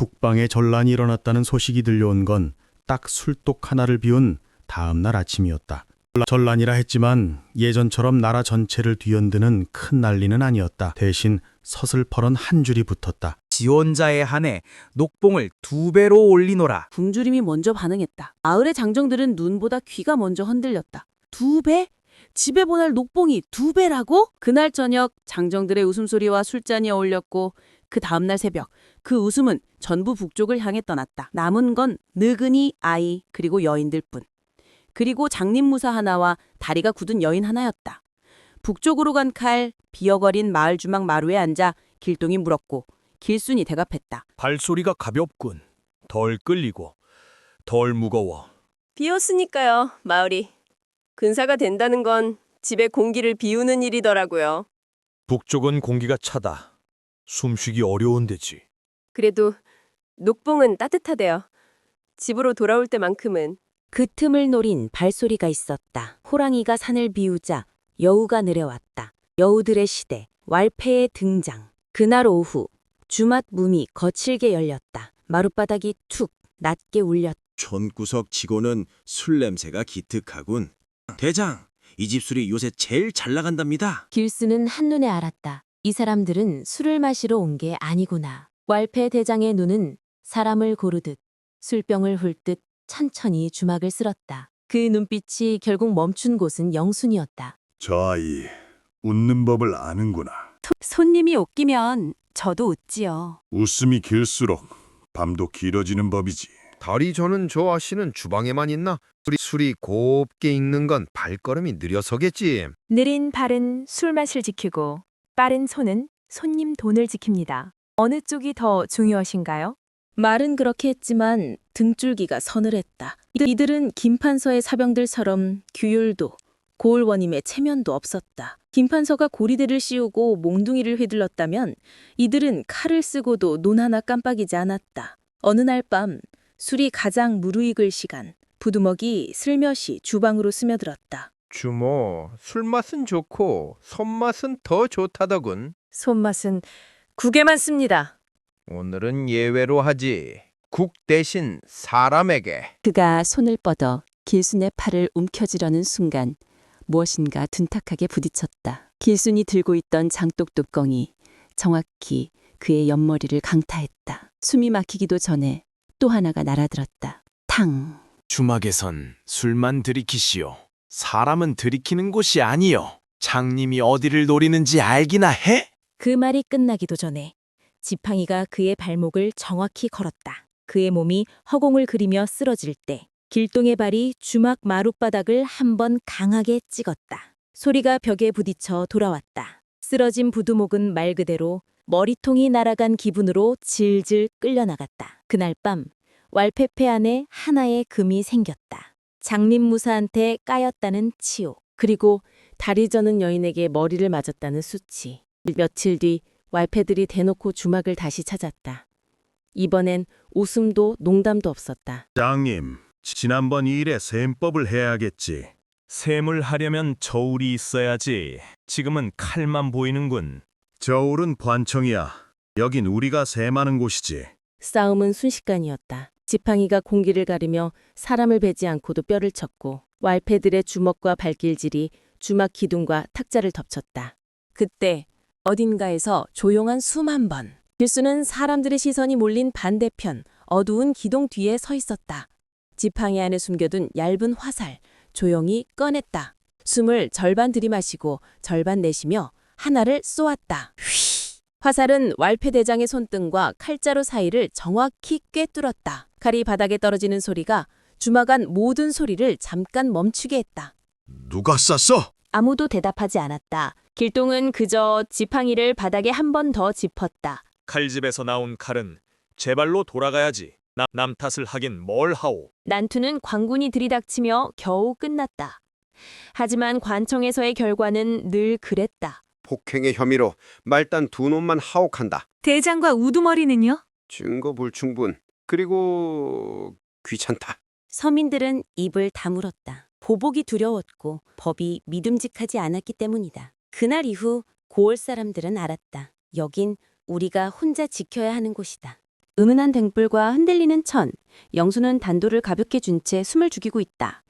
북방에 전란이 일어났다는 소식이 들려온 건 딱 술독 하나를 비운 다음 날 아침이었다. 전란이라 했지만 예전처럼 나라 전체를 뒤흔드는 큰 난리는 아니었다. 대신 서슬퍼런 한 줄이 붙었다. 지원자에 한해 녹봉을 2배로 올리노라. 굶주림이 먼저 반응했다. 마을의 장정들은 눈보다 귀가 먼저 흔들렸다. 2배? 집에 보낼 녹봉이 2배라고? 그날 저녁 장정들의 웃음소리와 술잔이 어울렸고 그 다음날 새벽 그 웃음은 전부 북쪽을 향해 떠났다. 남은 건 늙은이, 아이, 그리고 여인들뿐. 그리고 장님무사 하나와 다리가 굳은 여인 하나였다. 북쪽으로 간 칼, 비어거린 마을 주막 마루에 앉아 길동이 물었고 길순이 대답했다. 발소리가 가볍군. 덜 끌리고 덜 무거워. 비었으니까요, 마을이. 근사가 된다는 건 집에 공기를 비우는 일이더라고요. 북쪽은 공기가 차다. 숨쉬기 어려운 데지. 그래도 녹봉은 따뜻하대요. 집으로 돌아올 때만큼은. 그 틈을 노린 발소리가 있었다. 호랑이가 산을 비우자 여우가 내려왔다. 여우들의 시대, 왈패의 등장. 그날 오후 주맛 문이 거칠게 열렸다. 마룻바닥이 툭 낮게 울렸다. 촌구석 치고는 술 냄새가 기특하군. 대장, 이 집 술이 요새 제일 잘 나간답니다. 길수는 한눈에 알았다. 이 사람들은 술을 마시러 온 게 아니구나. 왈패 대장의 눈은 사람을 고르듯 술병을 훑듯 천천히 주막을 쓸었다. 그 눈빛이 결국 멈춘 곳은 영순이었다. 저 아이, 웃는 법을 아는구나. 손님이 웃기면 저도 웃지요. 웃음이 길수록 밤도 길어지는 법이지. 다리 저는 저 아씨는 주방에만 있나? 술이 곱게 익는 건 발걸음이 느려서겠지. 느린 발은 술맛을 지키고 빠른 손은 손님 돈을 지킵니다. 어느 쪽이 더 중요하신가요? 말은 그렇게 했지만 등줄기가 서늘했다. 이들은 김판서의 사병들처럼 규율도 고을원임의 체면도 없었다. 김판서가 고리대를 씌우고 몽둥이를 휘둘렀다면 이들은 칼을 쓰고도 눈 하나 깜빡이지 않았다. 어느 날 밤 술이 가장 무르익을 시간, 부두먹이 슬며시 주방으로 스며들었다. 주모, 술맛은 좋고 손맛은 더 좋다더군. 손맛은 국에만 씁니다. 오늘은 예외로 하지. 국 대신 사람에게. 그가 손을 뻗어 길순의 팔을 움켜쥐려는 순간 무엇인가 둔탁하게 부딪혔다. 길순이 들고 있던 장독 뚜껑이 정확히 그의 옆머리를 강타했다. 숨이 막히기도 전에 또 하나가 날아들었다. 탕! 주막에선 술만 들이키시오. 사람은 들이키는 곳이 아니요. 장님이 어디를 노리는지 알기나 해? 그 말이 끝나기도 전에 지팡이가 그의 발목을 정확히 걸었다. 그의 몸이 허공을 그리며 쓰러질 때 길동의 발이 주막 마룻바닥을 한 번 강하게 찍었다. 소리가 벽에 부딪혀 돌아왔다. 쓰러진 부두목은 말 그대로 머리통이 날아간 기분으로 질질 끌려나갔다. 그날 밤 왈패패 안에 하나의 금이 생겼다. 장님무사한테 까였다는 치욕, 그리고 다리 저는 여인에게 머리를 맞았다는 수치. 며칠 뒤 왈패들이 대놓고 주막을 다시 찾았다. 이번엔 웃음도 농담도 없었다. 장님, 지난번 일에 셈법을 해야겠지. 셈을 하려면 저울이 있어야지. 지금은 칼만 보이는군. 저울은 관청이야. 여긴 우리가 셈하는 곳이지. 싸움은 순식간이었다. 지팡이가 공기를 가르며 사람을 베지 않고도 뼈를 쳤고 왈패들의 주먹과 발길질이 주막 기둥과 탁자를 덮쳤다. 그때 어딘가에서 조용한 숨 한 번. 길수는 사람들의 시선이 몰린 반대편 어두운 기둥 뒤에 서 있었다. 지팡이 안에 숨겨둔 얇은 화살 조용히 꺼냈다. 숨을 절반 들이마시고 절반 내쉬며 하나를 쏘았다. 휘! 화살은 왈패 대장의 손등과 칼자루 사이를 정확히 꿰뚫었다. 칼이 바닥에 떨어지는 소리가 주막 안 모든 소리를 잠깐 멈추게 했다. 누가 쐈어? 아무도 대답하지 않았다. 길동은 그저 지팡이를 바닥에 한 번 더 짚었다. 칼집에서 나온 칼은 제 발로 돌아가야지. 남 탓을 하긴 뭘 하오. 난투는 광군이 들이닥치며 겨우 끝났다. 하지만 관청에서의 결과는 늘 그랬다. 폭행의 혐의로 말단 2놈만 하옥한다. 대장과 우두머리는요? 증거 불충분. 그리고 귀찮다. 서민들은 입을 다물었다. 보복이 두려웠고 법이 믿음직하지 않았기 때문이다. 그날 이후 고을 사람들은 알았다. 여긴 우리가 혼자 지켜야 하는 곳이다. 은은한 등불과 흔들리는 천, 영수는 단도를 가볍게 준 채 숨을 죽이고 있다.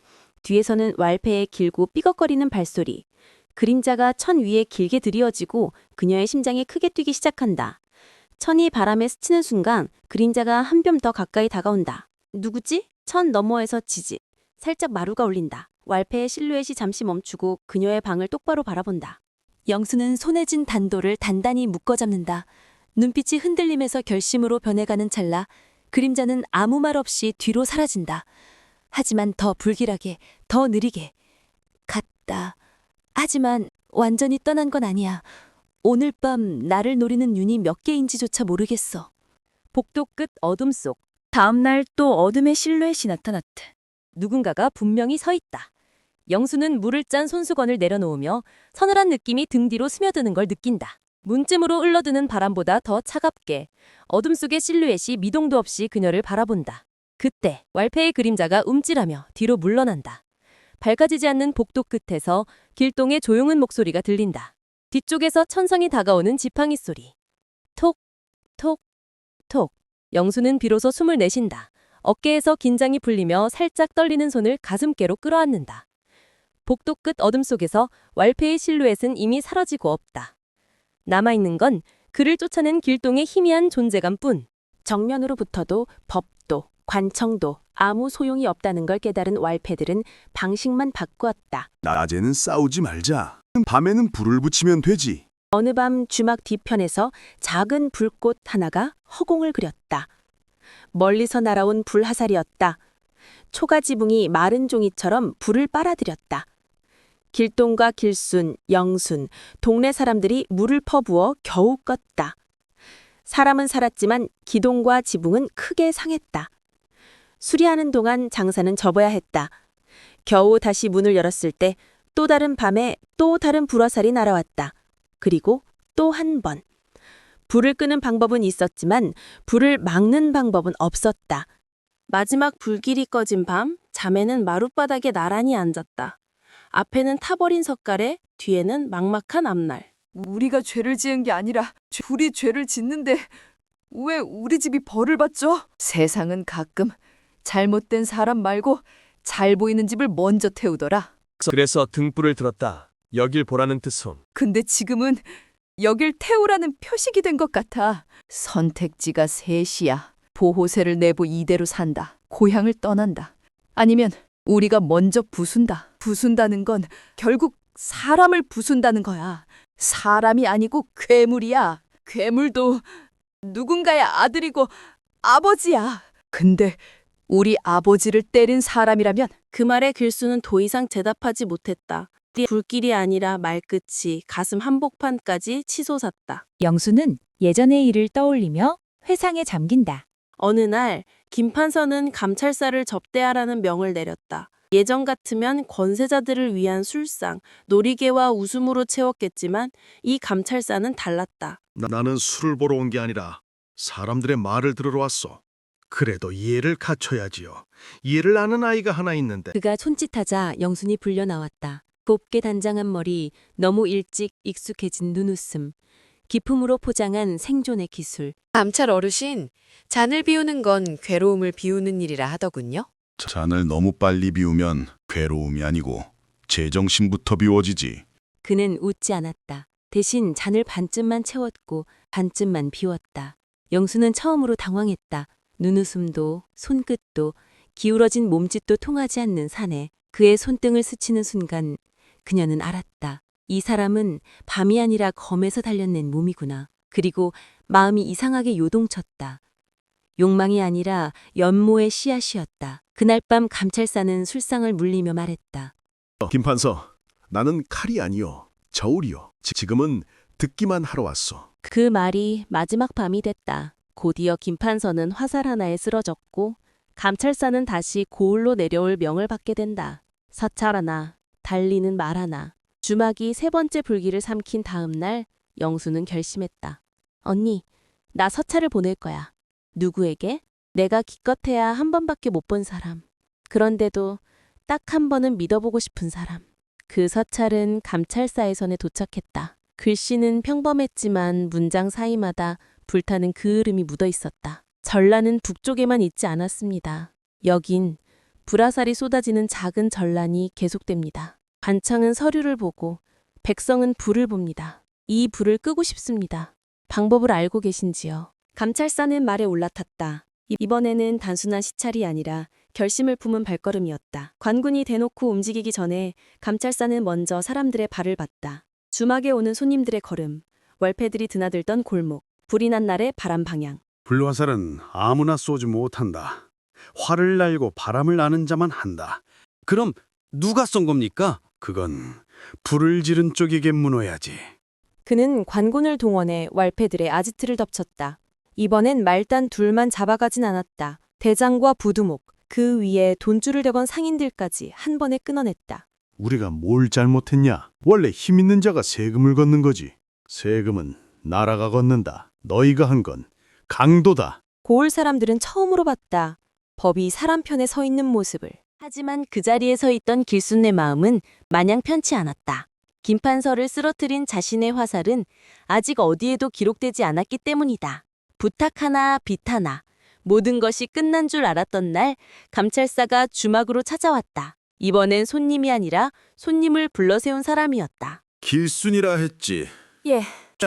뒤에서는 왈패의 길고 삐걱거리는 발소리. 그림자가 천 위에 길게 드리워지고 그녀의 심장이 크게 뛰기 시작한다. 천이 바람에 스치는 순간 그림자가 한 뼘 더 가까이 다가온다. 누구지? 천 너머에서 지지. 살짝 마루가 울린다. 왈패의 실루엣이 잠시 멈추고 그녀의 방을 똑바로 바라본다. 영수는 손에 쥔 단도를 단단히 묶어잡는다. 눈빛이 흔들림에서 결심으로 변해가는 찰나 그림자는 아무 말 없이 뒤로 사라진다. 하지만 더 불길하게, 더 느리게. 갔다. 하지만 완전히 떠난 건 아니야. 오늘 밤 나를 노리는 윤이 몇 개인지조차 모르겠어. 복도 끝 어둠 속. 다음 날 또 어둠의 실루엣이 나타났다. 누군가가 분명히 서 있다. 영수는 물을 짠 손수건을 내려놓으며 서늘한 느낌이 등 뒤로 스며드는 걸 느낀다. 문쯤으로 흘러드는 바람보다 더 차갑게 어둠 속의 실루엣이 미동도 없이 그녀를 바라본다. 그때 왈패의 그림자가 움찔하며 뒤로 물러난다. 밝아지지 않는 복도 끝에서 길동의 조용한 목소리가 들린다. 뒤쪽에서 천성이 다가오는 지팡이 소리. 톡, 톡, 톡. 영수는 비로소 숨을 내쉰다. 어깨에서 긴장이 풀리며 살짝 떨리는 손을 가슴께로 끌어안는다. 복도 끝 어둠 속에서 왈패의 실루엣은 이미 사라지고 없다. 남아있는 건 그를 쫓아낸 길동의 희미한 존재감뿐. 정면으로 붙어도 법도, 관청도 아무 소용이 없다는 걸 깨달은 왈패들은 방식만 바꾸었다. 낮에는 싸우지 말자. 밤에는 불을 붙이면 되지. 어느 밤 주막 뒤편에서 작은 불꽃 하나가 허공을 그렸다. 멀리서 날아온 불화살이었다. 초가지붕이 마른 종이처럼 불을 빨아들였다. 길동과 길순, 영순, 동네 사람들이 물을 퍼부어 겨우 껐다. 사람은 살았지만 기동과 지붕은 크게 상했다. 수리하는 동안 장사는 접어야 했다. 겨우 다시 문을 열었을 때 또 다른 밤에 또 다른 불화살이 날아왔다. 그리고 또 한 번. 불을 끄는 방법은 있었지만 불을 막는 방법은 없었다. 마지막 불길이 꺼진 밤, 자매는 마룻바닥에 나란히 앉았다. 앞에는 타버린 석가래, 뒤에는 막막한 앞날. 우리가 죄를 지은 게 아니라 둘이 죄를 짓는데 왜 우리 집이 벌을 받죠? 세상은 가끔 잘못된 사람 말고 잘 보이는 집을 먼저 태우더라. 그래서 등불을 들었다. 여길 보라는 뜻손. 근데 지금은 여길 태우라는 표식이 된 것 같아. 선택지가 셋이야. 보호세를 내고 이대로 산다. 고향을 떠난다. 아니면 우리가 먼저 부순다. 부순다는 건 결국 사람을 부순다는 거야. 사람이 아니고 괴물이야. 괴물도 누군가의 아들이고 아버지야. 근데 우리 아버지를 때린 사람이라면 그 말에 길수는 더 이상 대답하지 못했다. 불길이 아니라 말끝이 가슴 한복판까지 치솟았다. 영수는 예전의 일을 떠올리며 회상에 잠긴다. 어느 날 김판서는 감찰사를 접대하라는 명을 내렸다. 예전 같으면 권세자들을 위한 술상, 놀이개와 웃음으로 채웠겠지만 이 감찰사는 달랐다. 나는 술을 보러 온 게 아니라 사람들의 말을 들으러 왔어. 그래도 이해를 갖춰야지요. 이해를 아는 아이가 하나 있는데. 그가 손짓하자 영순이 불려 나왔다. 곱게 단장한 머리, 너무 일찍 익숙해진 눈웃음, 기품으로 포장한 생존의 기술. 감찰 어르신, 잔을 비우는 건 괴로움을 비우는 일이라 하더군요. 잔을 너무 빨리 비우면 괴로움이 아니고 제정신부터 비워지지. 그는 웃지 않았다. 대신 잔을 반쯤만 채웠고 반쯤만 비웠다. 영수는 처음으로 당황했다. 눈웃음도 손끝도 기울어진 몸짓도 통하지 않는 사내. 그의 손등을 스치는 순간 그녀는 알았다. 이 사람은 밤이 아니라 검에서 단련낸 몸이구나. 그리고 마음이 이상하게 요동쳤다. 욕망이 아니라 연모의 씨앗이었다. 그날 밤 감찰사는 술상을 물리며 말했다. 김판서, 나는 칼이 아니요, 저울이요. 지금은 듣기만 하러 왔어. 그 말이 마지막 밤이 됐다. 곧이어 김판서는 화살 하나에 쓰러졌고 감찰사는 다시 고을로 내려올 명을 받게 된다. 사찰 하나, 달리는 말 하나. 주막이 세 번째 불길을 삼킨 다음 날 영수는 결심했다. 언니, 나 서찰을 보낼 거야. 누구에게? 내가 기껏해야 한 번밖에 못 본 사람. 그런데도 딱 한 번은 믿어보고 싶은 사람. 그 서찰은 감찰사에선에 도착했다. 글씨는 평범했지만 문장 사이마다 불타는 그을음이 묻어 있었다. 전란은 북쪽에만 있지 않았습니다. 여긴 불화살이 쏟아지는 작은 전란이 계속됩니다. 관창은 서류를 보고 백성은 불을 봅니다. 이 불을 끄고 싶습니다. 방법을 알고 계신지요? 감찰사는 말에 올라탔다. 이번에는 단순한 시찰이 아니라 결심을 품은 발걸음이었다. 관군이 대놓고 움직이기 전에 감찰사는 먼저 사람들의 발을 봤다. 주막에 오는 손님들의 걸음, 월패들이 드나들던 골목, 불이 난 날의 바람 방향. 불화살은 아무나 쏘지 못한다. 활을 날고 바람을 나는 자만 한다. 그럼 누가 쏜 겁니까? 그건 불을 지른 쪽에게 물어야지. 그는 관군을 동원해 왈패들의 아지트를 덮쳤다. 이번엔 말단 둘만 잡아가진 않았다. 대장과 부두목, 그 위에 돈줄을 대건 상인들까지 한 번에 끊어냈다. 우리가 뭘 잘못했냐? 원래 힘 있는 자가 세금을 걷는 거지. 세금은 나라가 걷는다. 너희가 한 건 강도다. 고을 사람들은 처음으로 봤다. 법이 사람 편에 서 있는 모습을. 하지만 그 자리에 서 있던 길순의 마음은 마냥 편치 않았다. 김판서를 쓰러뜨린 자신의 화살은 아직 어디에도 기록되지 않았기 때문이다. 부탁 하나, 빚 하나, 모든 것이 끝난 줄 알았던 날 감찰사가 주막으로 찾아왔다. 이번엔 손님이 아니라 손님을 불러세운 사람이었다. 길순이라 했지. 예.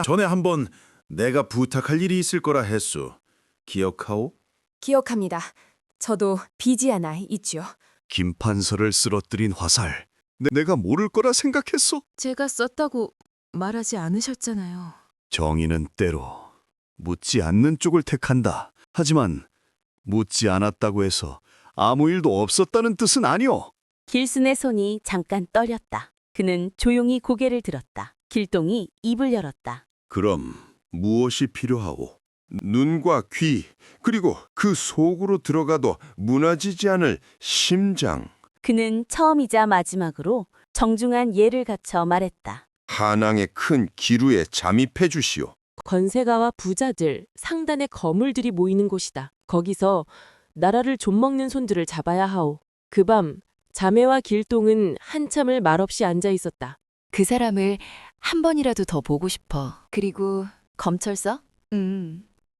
전에 한번 내가 부탁할 일이 있을 거라 했수. 기억하오? 기억합니다. 저도 빚이 하나 있지요. 김판서를 쓰러뜨린 화살. 내가 모를 거라 생각했어. 제가 썼다고 말하지 않으셨잖아요. 정의는 때로 묻지 않는 쪽을 택한다. 하지만 묻지 않았다고 해서 아무 일도 없었다는 뜻은 아니오. 길순의 손이 잠깐 떨렸다. 그는 조용히 고개를 들었다. 길동이 입을 열었다. 그럼 무엇이 필요하오? 눈과 귀, 그리고 그 속으로 들어가도 무너지지 않을 심장. 그는 처음이자 마지막으로 정중한 예를 갖춰 말했다. 한항의 큰 기루에 잠입해 주시오. 권세가와 부자들, 상단의 거물들이 모이는 곳이다. 거기서 나라를 좀먹는 손들을 잡아야 하오. 그 밤 자매와 길동은 한참을 말없이 앉아 있었다. 그 사람을 한 번이라도 더 보고 싶어. 그리고 검철사?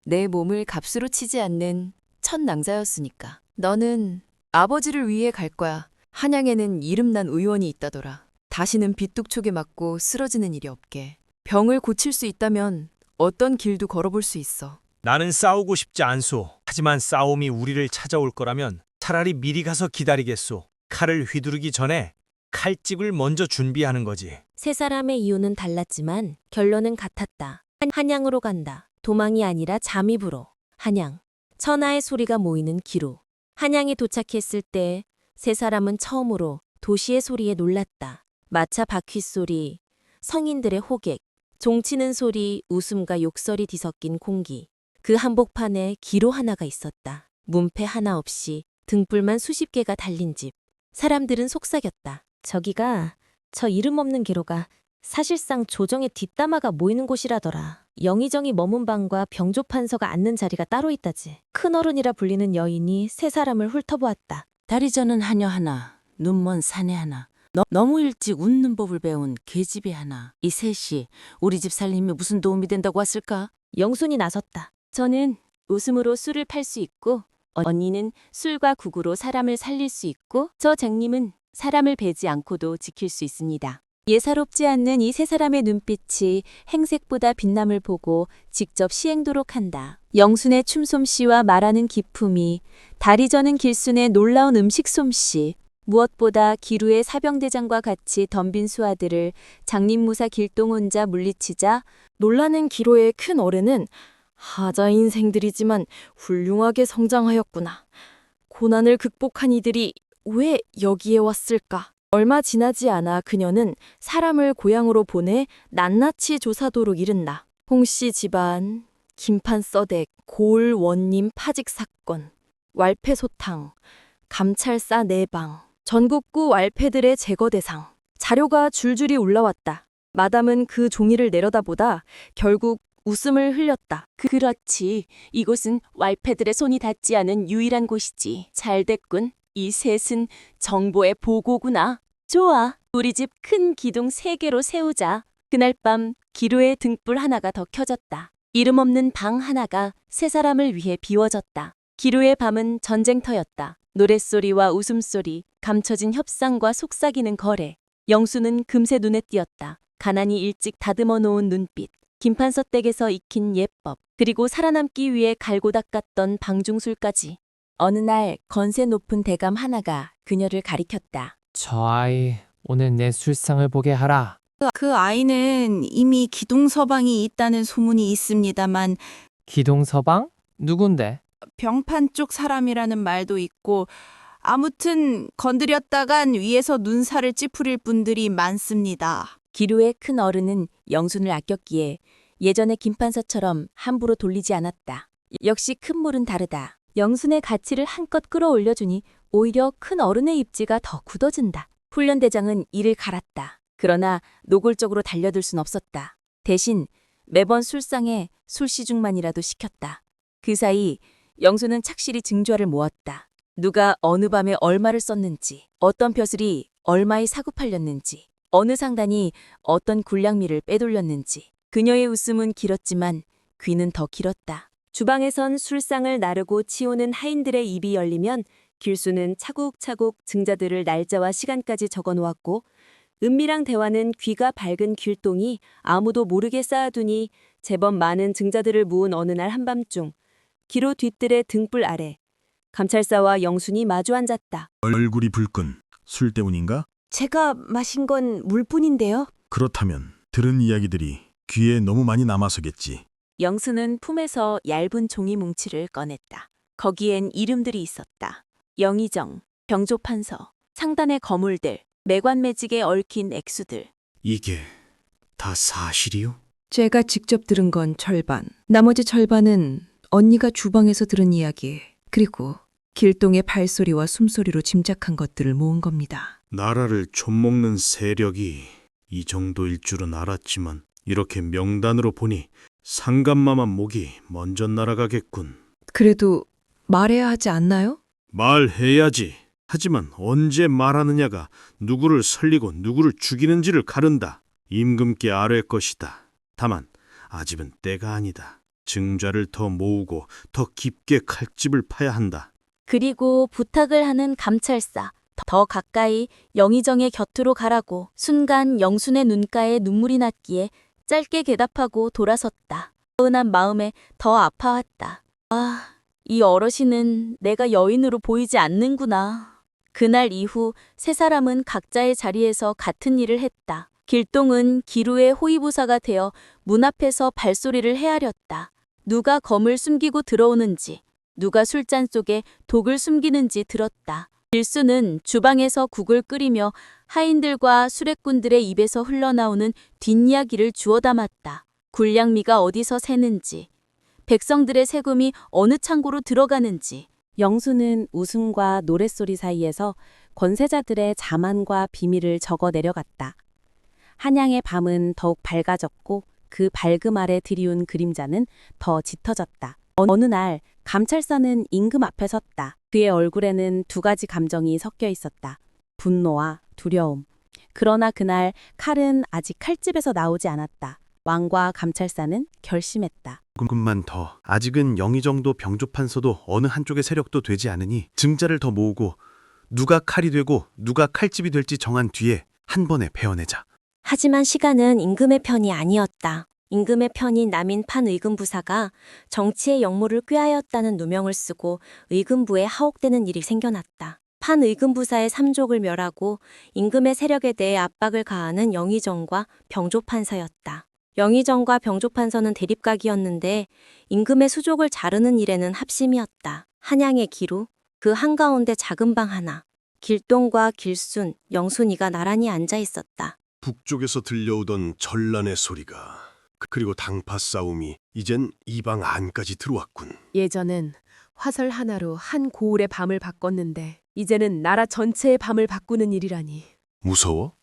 내 몸을 값으로 치지 않는 첫 낭자였으니까. 너는 아버지를 위해 갈 거야. 한양에는 이름난 의원이 있다더라. 다시는 빗뚝촉에 맞고 쓰러지는 일이 없게. 병을 고칠 수 있다면 어떤 길도 걸어볼 수 있어. 나는 싸우고 싶지 않소. 하지만 싸움이 우리를 찾아올 거라면 차라리 미리 가서 기다리겠소. 칼을 휘두르기 전에 칼집을 먼저 준비하는 거지. 세 사람의 이유는 달랐지만 결론은 같았다. 한양으로 간다. 도망이 아니라 잠입으로. 한양. 천하의 소리가 모이는 기로. 한양에 도착했을 때 세 사람은 처음으로 도시의 소리에 놀랐다. 마차 바퀴 소리, 성인들의 호객, 종치는 소리, 웃음과 욕설이 뒤섞인 공기. 그 한복판에 기로 하나가 있었다. 문패 하나 없이 등불만 수십 개가 달린 집. 사람들은 속삭였다. 저기가 저 이름 없는 기로가 사실상 조정의 뒷담화가 모이는 곳이라더라. 영의정이 머문 방과 병조판서가 앉는 자리가 따로 있다지. 큰어른이라 불리는 여인이 세 사람을 훑어보았다. 다리 저는 하녀 하나, 눈먼 사내 하나, 너무 일찍 웃는 법을 배운 계집애 하나. 이 셋이 우리 집 살림에 무슨 도움이 된다고 왔을까? 영순이 나섰다. 저는 웃음으로 술을 팔 수 있고 언니는 술과 국으로 사람을 살릴 수 있고 저 쟁님은 사람을 베지 않고도 지킬 수 있습니다. 예사롭지 않는 이 세 사람의 눈빛이 행색보다 빛남을 보고 직접 시행도록 한다. 영순의 춤솜씨와 말하는 기품이, 다리 저는 길순의 놀라운 음식 솜씨, 무엇보다 기루의 사병대장과 같이 덤빈 수하들을 장림무사 길동 혼자 물리치자 놀라는 기로의 큰 어른은 하자 인생들이지만 훌륭하게 성장하였구나. 고난을 극복한 이들이 왜 여기에 왔을까? 얼마 지나지 않아 그녀는 사람을 고향으로 보내 낱낱이 조사도록 이른다. 홍씨 집안, 김판 써댁, 고을 원님 파직 사건, 왈패 소탕, 감찰사 내방, 전국구 왈패들의 제거 대상. 자료가 줄줄이 올라왔다. 마담은 그 종이를 내려다보다 결국 웃음을 흘렸다. 그렇지. 이곳은 왈패들의 손이 닿지 않은 유일한 곳이지. 잘 됐군. 이 셋은 정보의 보고구나. 좋아. 우리 집 큰 기둥 3개로 세우자. 그날 밤 기로의 등불 하나가 더 켜졌다. 이름 없는 방 하나가 세 사람을 위해 비워졌다. 기루의 밤은 전쟁터였다. 노랫소리와 웃음소리, 감춰진 협상과 속삭이는 거래. 영수는 금세 눈에 띄었다. 가난이 일찍 다듬어 놓은 눈빛, 김판서댁에서 익힌 예법, 그리고 살아남기 위해 갈고 닦았던 방중술까지. 어느 날 건세 높은 대감 하나가 그녀를 가리켰다. 저 아이 오늘 내 술상을 보게 하라. 그 아이는 이미 기동서방이 있다는 소문이 있습니다만 기동서방? 누군데? 병판 쪽 사람이라는 말도 있고 아무튼 건드렸다간 위에서 눈살을 찌푸릴 분들이 많습니다. 기루의 큰 어른은 영순을 아꼈기에 예전의 김판서처럼 함부로 돌리지 않았다. 역시 큰 물은 다르다. 영순의 가치를 한껏 끌어올려주니 오히려 큰 어른의 입지가 더 굳어진다. 훈련대장은 이를 갈았다. 그러나 노골적으로 달려들 순 없었다. 대신 매번 술상에 술시중만이라도 시켰다. 그 사이 영수는 착실히 증좌를 모았다. 누가 어느 밤에 얼마를 썼는지, 어떤 벼슬이 얼마에 사고 팔렸는지, 어느 상단이 어떤 군량미를 빼돌렸는지. 그녀의 웃음은 길었지만 귀는 더 길었다. 주방에선 술상을 나르고 치우는 하인들의 입이 열리면 길수는 차곡차곡 증자들을 날짜와 시간까지 적어놓았고 은미랑 대화는 귀가 밝은 길동이 아무도 모르게 쌓아두니 제법 많은 증자들을 모은 어느 날 한밤중 기로 뒤뜰의 등불 아래 감찰사와 영순이 마주 앉았다. 얼굴이 붉군. 술 때문인가? 제가 마신 건 물뿐인데요. 그렇다면 들은 이야기들이 귀에 너무 많이 남아서겠지. 영수는 품에서 얇은 종이 뭉치를 꺼냈다. 거기엔 이름들이 있었다. 영의정, 병조판서, 상단의 거물들, 매관매직에 얽힌 액수들. 이게 다 사실이요? 제가 직접 들은 건 절반, 나머지 절반은 언니가 주방에서 들은 이야기, 그리고 길동의 발소리와 숨소리로 짐작한 것들을 모은 겁니다. 나라를 좀먹는 세력이 이 정도일 줄은 알았지만 이렇게 명단으로 보니 상감마만 목이 먼저 날아가겠군. 그래도 말해야 하지 않나요? 말해야지. 하지만 언제 말하느냐가 누구를 살리고 누구를 죽이는지를 가른다. 임금께 아뢰 것이다. 다만 아직은 때가 아니다. 증자를 더 모으고 더 깊게 칼집을 파야 한다. 그리고 부탁을 하는 감찰사. 더 가까이 영의정의 곁으로 가라고. 순간 영순의 눈가에 눈물이 났기에 짧게 대답하고 돌아섰다. 은한 마음에 더 아파왔다. 아, 이 어르신은 내가 여인으로 보이지 않는구나. 그날 이후 세 사람은 각자의 자리에서 같은 일을 했다. 길동은 기루의 호위부사가 되어 문 앞에서 발소리를 헤아렸다. 누가 검을 숨기고 들어오는지, 누가 술잔 속에 독을 숨기는지 들었다. 길수는 주방에서 국을 끓이며 하인들과 수레꾼들의 입에서 흘러나오는 뒷이야기를 주워 담았다. 군량미가 어디서 새는지, 백성들의 세금이 어느 창고로 들어가는지. 영수는 웃음과 노랫소리 사이에서 권세자들의 자만과 비밀을 적어 내려갔다. 한양의 밤은 더욱 밝아졌고 그 밝음 아래 드리운 그림자는 더 짙어졌다. 어느 날 감찰사는 임금 앞에 섰다. 그의 얼굴에는 두 가지 감정이 섞여 있었다. 분노와 두려움. 그러나 그날 칼은 아직 칼집에서 나오지 않았다. 왕과 감찰사는 결심했다. 조금만 더. 아직은 영의정도 병조판서도 어느 한쪽의 세력도 되지 않으니 증자를 더 모으고 누가 칼이 되고 누가 칼집이 될지 정한 뒤에 한 번에 베어내자. 하지만 시간은 임금의 편이 아니었다. 임금의 편인 남인 판의금부사가 정치의 역모를 꾀하였다는 누명을 쓰고 의금부에 하옥되는 일이 생겨났다. 판의금부사의 삼족을 멸하고 임금의 세력에 대해 압박을 가하는 영의정과 병조판서였다. 영의정과 병조판서는 대립각이었는데 임금의 수족을 자르는 일에는 합심이었다. 한양의 기루, 그 한가운데 작은 방 하나. 길동과 길순, 영순이가 나란히 앉아 있었다. 북쪽에서 들려오던 전란의 소리가, 그리고 당파 싸움이 이젠 이 방 안까지 들어왔군. 예전엔 화설 하나로 한 고을의 밤을 바꿨는데 이제는 나라 전체의 밤을 바꾸는 일이라니. 무서워?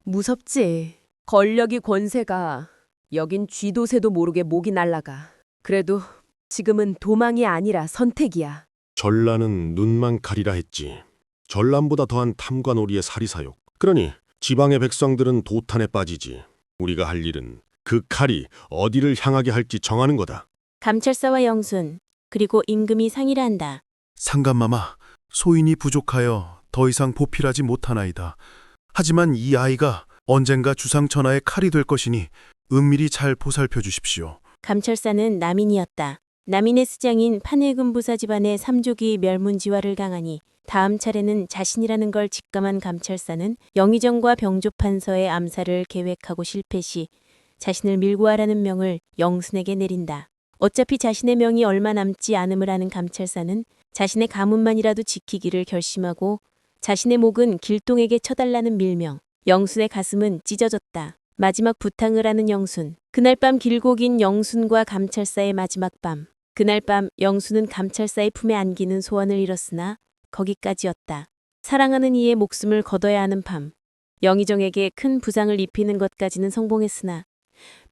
무섭지. 권력이 권세가 여긴 쥐도새도 모르게 목이 날라가. 그래도 지금은 도망이 아니라 선택이야. 전란은 눈만 가리라 했지. 전란보다 더한 탐관오리의 사리사욕. 그러니 지방의 백성들은 도탄에 빠지지. 우리가 할 일은 그 칼이 어디를 향하게 할지 정하는 거다. 감찰사와 영순, 그리고 임금이 상의를 한다. 상감마마, 소인이 부족하여 더 이상 보필하지 못하나이다. 하지만 이 아이가 언젠가 주상천하의 칼이 될 것이니 은밀히 잘 보살펴 주십시오. 감찰사는 남인이었다. 남인의 수장인 판일금 부사 집안의 삼족이 멸문지화를 당하니 다음 차례는 자신이라는 걸 직감한 감찰사는 영의정과 병조판서의 암살을 계획하고 실패 시 자신을 밀고 하라는 명을 영순에게 내린다. 어차피 자신의 명이 얼마 남지 않음을 아는 감찰사는 자신의 가문만이라도 지키기를 결심하고 자신의 목은 길동에게 쳐달라는 밀명. 영순의 가슴은 찢어졌다. 마지막 부탁을 하는 영순. 그날 밤 길고 긴 영순과 감찰사의 마지막 밤. 그날 밤 영순은 감찰사의 품에 안기는 소원을 이뤘으나 거기까지였다. 사랑하는 이의 목숨을 거둬야 하는 밤. 영의정에게 큰 부상을 입히는 것까지는 성공했으나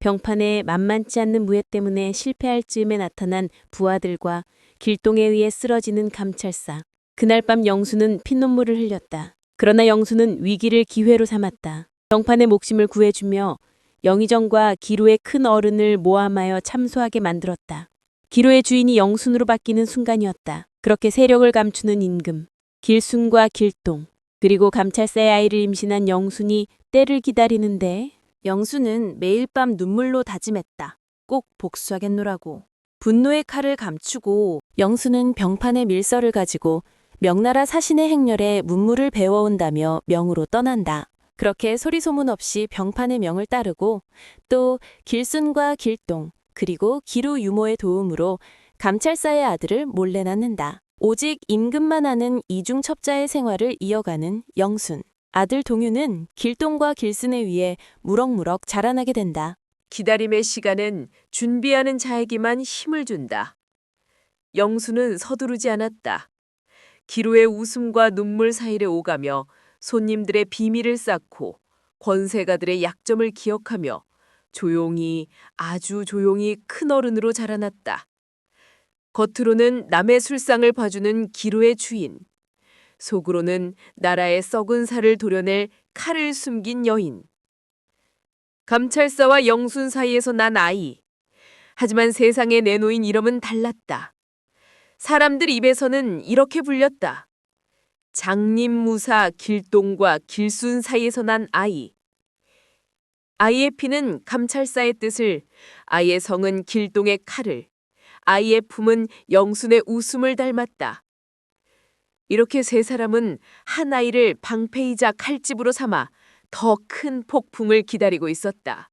병판에 만만치 않는 무예 때문에 실패할 즈음에 나타난 부하들과 길동에 의해 쓰러지는 감찰사. 그날 밤 영순은 피눈물을 흘렸다. 그러나 영순은 위기를 기회로 삼았다. 병판의 목숨을 구해주며 영의정과 기로의 큰 어른을 모함하여 참소하게 만들었다. 기로의 주인이 영순으로 바뀌는 순간이었다. 그렇게 세력을 감추는 임금, 길순과 길동, 그리고 감찰사의 아이를 임신한 영순이 때를 기다리는데 영순은 매일 밤 눈물로 다짐했다. 꼭 복수하겠노라고. 분노의 칼을 감추고 영순은 병판의 밀서를 가지고 명나라 사신의 행렬에 문무를 배워온다며 명으로 떠난다. 그렇게 소리소문 없이 병판의 명을 따르고 또 길순과 길동 그리고 기루 유모의 도움으로 감찰사의 아들을 몰래 낳는다. 오직 임금만 아는 이중첩자의 생활을 이어가는 영순. 아들 동유는 길동과 길순에 의해 무럭무럭 자라나게 된다. 기다림의 시간은 준비하는 자에게만 힘을 준다. 영수는 서두르지 않았다. 기로의 웃음과 눈물 사이를 오가며 손님들의 비밀을 쌓고 권세가들의 약점을 기억하며 조용히 아주 조용히 큰 어른으로 자라났다. 겉으로는 남의 술상을 봐주는 기로의 주인, 속으로는 나라의 썩은 살을 도려낼 칼을 숨긴 여인. 감찰사와 영순 사이에서 난 아이. 하지만 세상에 내놓인 이름은 달랐다. 사람들 입에서는 이렇게 불렸다. 장림무사 길동과 길순 사이에서 난 아이. 아이의 피는 감찰사의 뜻을, 아이의 성은 길동의 칼을, 아이의 품은 영순의 웃음을 닮았다. 이렇게 세 사람은 한 아이를 방패이자 칼집으로 삼아 더 큰 폭풍을 기다리고 있었다.